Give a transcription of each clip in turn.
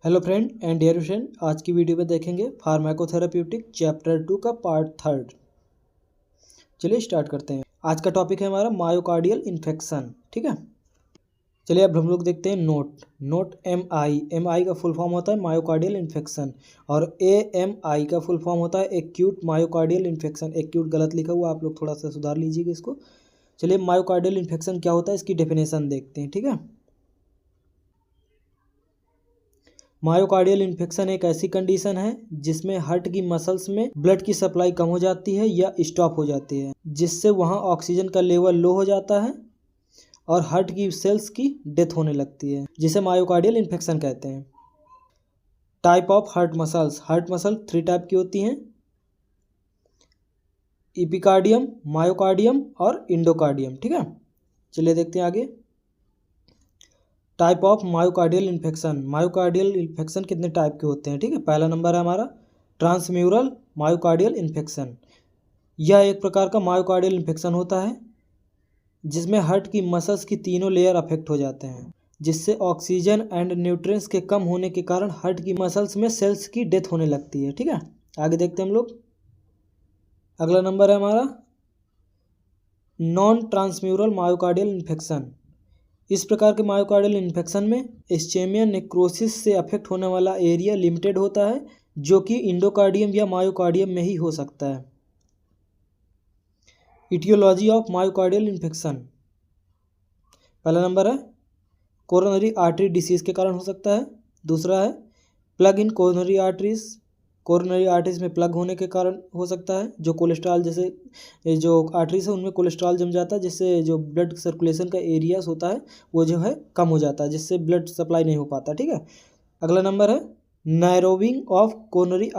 Hello friend and dear friend, आज की video में देखेंगे फार्माकोथेरेप्यूटिक चैप्टर 2 का पार्ट 3। चलिए स्टार्ट करते हैं। आज का टॉपिक है हमारा मायोकार्डियल इन्फेक्शन। ठीक है, चलिए अब हम लोग देखते हैं नोट एम आई का फुल फॉर्म होता है मायोकार्डियल इन्फेक्शन, और एम आई का फुल फॉर्म होता है एक्यूट मायोकार्डियल इन्फेक्शन। एक्यूट गलत लिखा हुआ, आप लोग थोड़ा सा सुधार लीजिएगा इसको। चलिए मायोकार्डियल इन्फेक्शन क्या होता है, इसकी डेफिनेशन देखते हैं। ठीक है, मायोकार्डियल इन्फेक्शन एक ऐसी कंडीशन है जिसमें हार्ट की मसल्स में ब्लड की सप्लाई कम हो जाती है या स्टॉप हो जाती है, जिससे वहां ऑक्सीजन का लेवल लो हो जाता है और हार्ट की सेल्स की डेथ होने लगती है, जिसे मायोकार्डियल इन्फेक्शन कहते हैं। Type of heart muscle 3 type की होती हैं: इपिकार्डियम, मायोकार्डियम और इंडोकार्डियम। ठीक है, चलिए देखते हैं आगे। टाइप ऑफ मायोकार्डियल इन्फेक्शन कितने टाइप के होते हैं। ठीक है, पहला नंबर है हमारा ट्रांसम्यूरल मायोकार्डियल इन्फेक्शन। यह एक प्रकार का मायोकार्डियल इन्फेक्शन होता है जिसमें हार्ट की मसल्स की तीनों लेयर अफेक्ट हो जाते हैं, जिससे ऑक्सीजन एंड न्यूट्रिएंट्स के कम होने के कारण हार्ट की मसल्स में सेल्स की डेथ होने लगती है। ठीक है, आगे देखते हैं हम लोग। अगला नंबर है हमारा नॉन ट्रांसम्यूरल मायोकार्डियल इन्फेक्शन। इस प्रकार के मायोकार्डियल इन्फेक्शन में इस्चेमिया नेक्रोसिस से अफेक्ट होने वाला एरिया लिमिटेड होता है, जो कि इंडोकार्डियम या मायोकार्डियम में ही हो सकता है। इटियोलॉजी ऑफ मायोकार्डियल इन्फेक्शन, पहला नंबर है कोरोनरी आर्टरी डिसीज के कारण हो सकता है। दूसरा है प्लग इन कोरोनरी आर्टरीज में प्लग होने के कारण हो सकता है। जो कोलेस्ट्रॉल जैसे जो आर्टरीज है उनमें कोलेस्ट्रॉल जम जाता है, जिससे जो ब्लड सर्कुलेशन का एरिया होता है वो जो है कम हो जाता है, जिससे ब्लड सप्लाई नहीं हो पाता। ठीक है, अगला नंबर है नैरोविंग ऑफ कोरोनरी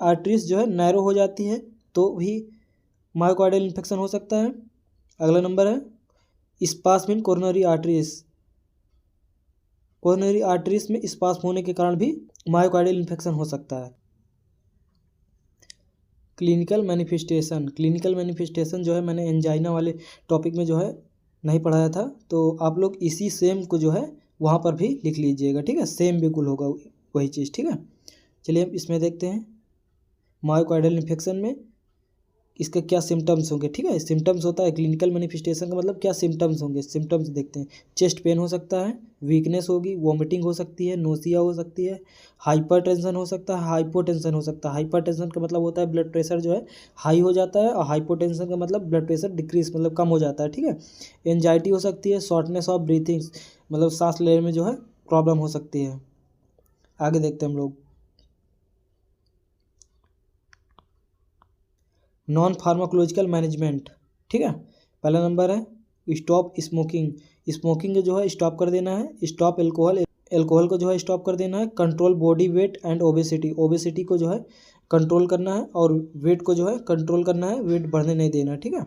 आर्टरीज जो है नैरो हो जाती है तो भी मायोकार्डियल इन्फेक्शन हो सकता है। अगला नंबर है स्पास्म इन कोरोनरी आर्टरीज में स्पास्म होने के कारण भी मायोकार्डियल इन्फेक्शन हो सकता है। क्लिनिकल मैनिफेस्टेशन जो है मैंने एंजाइना वाले टॉपिक में जो है नहीं पढ़ाया था, तो आप लोग इसी सेम को जो है वहाँ पर भी लिख लीजिएगा। ठीक है, सेम बिल्कुल होगा वही चीज़। ठीक है, चलिए अब इसमें देखते हैं मायोकार्डियल इन्फेक्शन में इसके क्या सिम्टम्स होंगे। ठीक है, सिम्टम्स होता है क्लिनिकल मैनिफेस्टेशन का मतलब क्या सिम्टम्स होंगे। सिम्टम्स देखते हैं। चेस्ट पेन हो सकता है, वीकनेस होगी, वॉमिटिंग हो सकती है, नोसिया हो सकती है, हाइपरटेंशन हो सकता है, हाइपोटेंशन हो सकता है। हाइपरटेंशन का मतलब होता है ब्लड प्रेशर जो है हाई हो जाता है, और हाइपोटेंशन का मतलब ब्लड प्रेशर डिक्रीज मतलब कम हो जाता है। ठीक है, एंजाइटी हो सकती है, शॉर्टनेस ऑफ ब्रीथिंग मतलब सांस लेने में जो है प्रॉब्लम हो सकती है। आगे देखते हैं हम लोग नॉन फार्माकोलॉजिकल मैनेजमेंट। ठीक है, पहला नंबर है स्टॉप स्मोकिंग जो है स्टॉप कर देना है। स्टॉप एल्कोहल को जो है स्टॉप कर देना है। Control body weight and obesity को जो है कंट्रोल करना है, और वेट को जो है कंट्रोल करना है, वेट बढ़ने नहीं देना है। ठीक है,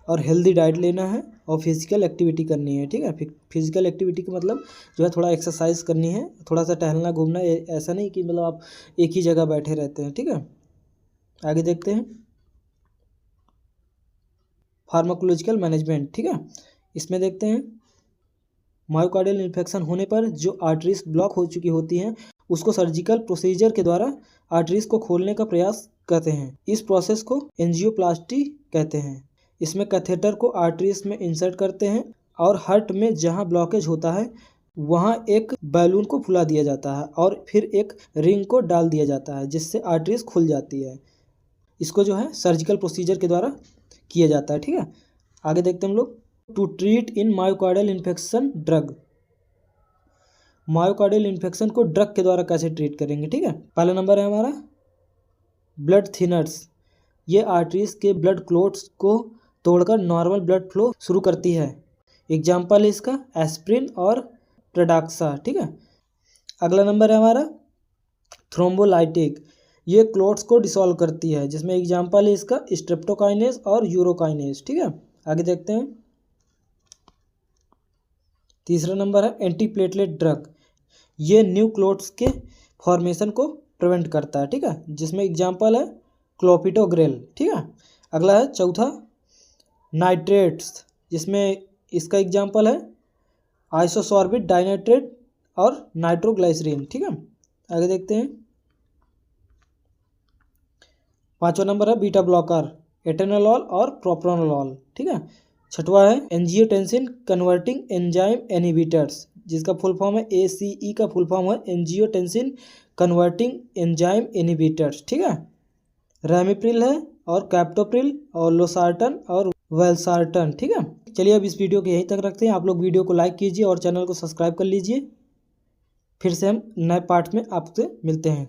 और हेल्दी डाइट लेना है और फिजिकल एक्टिविटी करनी है। ठीक है, फिजिकल एक्टिविटी का मतलब जो है थोड़ा एक्सरसाइज करनी है, थोड़ा सा टहलना घूमना, ऐसा नहीं कि मतलब आप एक ही जगह बैठे रहते हैं। ठीक है, आगे देखते हैं फार्माकोलॉजिकल मैनेजमेंट। ठीक है, इसमें देखते हैं मायोकार्डियल इन्फेक्शन होने पर जो आर्टरीज ब्लॉक हो चुकी होती हैं उसको सर्जिकल प्रोसीजर के द्वारा आर्टरीज को खोलने का प्रयास करते हैं। इस प्रोसेस को एंजियोप्लास्टी कहते हैं। इसमें कैथेटर को आर्टरीज में इंसर्ट करते हैं और हार्ट में जहां ब्लॉकेज होता है वहां एक बैलून को फुला दिया जाता है और फिर एक रिंग को डाल दिया जाता है, जिससे आर्टरीज खुल जाती है। इसको जो है सर्जिकल प्रोसीजर के द्वारा किया जाता है। ठीक है, आगे देखते हैं हम लोग to treat in myocardial infection drug. Myocardial infection को ड्रग के द्वारा कैसे ट्रीट करेंगे। ठीक है, पहला नंबर है हमारा ब्लड थिनर्स। ये आर्टरीज के ब्लड क्लोट्स को तोड़कर नॉर्मल ब्लड फ्लो शुरू करती है। एग्जाम्पल है इसका एस्प्रिन और प्रेडाक्सा। ठीक है, अगला नंबर है हमारा थ्रोम्बोलाइटिक। ये क्लोट्स को डिसॉल्व करती है, जिसमें एग्जाम्पल है इसका स्ट्रेप्टोकाइनेस और यूरोकाइनेस। ठीक है, आगे देखते हैं तीसरा नंबर है एंटीप्लेटलेट ड्रग। ये न्यू क्लोट्स के फॉर्मेशन को प्रिवेंट करता है। ठीक है, जिसमें एग्जाम्पल है क्लोपिडोग्रेल। ठीक है, अगला है चौथा नाइट्रेट्स, जिसमें इसका एग्जाम्पल है आइसोसॉर्बिट डाइनाइट्रेट और नाइट्रोग्लाइसरीन। ठीक है, आगे देखते हैं। 5वां नंबर है बीटा ब्लॉकर, एटेनोलॉल और प्रोप्रानोलॉल। ठीक है, 6वां है एंजियोटेंसिन कन्वर्टिंग एंजाइम इनहिबिटर्स, जिसका फुल फॉर्म है ACE का फुल फॉर्म है एंजियोटेंसिन कन्वर्टिंग एंजाइम इनहिबिटर्स। ठीक है, रैमिप्रिल है और कैप्टोप्रिल और लोसार्टन और वेल्सार्टन। ठीक है, चलिए अब इस वीडियो को यहीं तक रखते हैं। आप लोग वीडियो को लाइक कीजिए और चैनल को सब्सक्राइब कर लीजिए। फिर से हम नए पार्ट में आपसे मिलते हैं।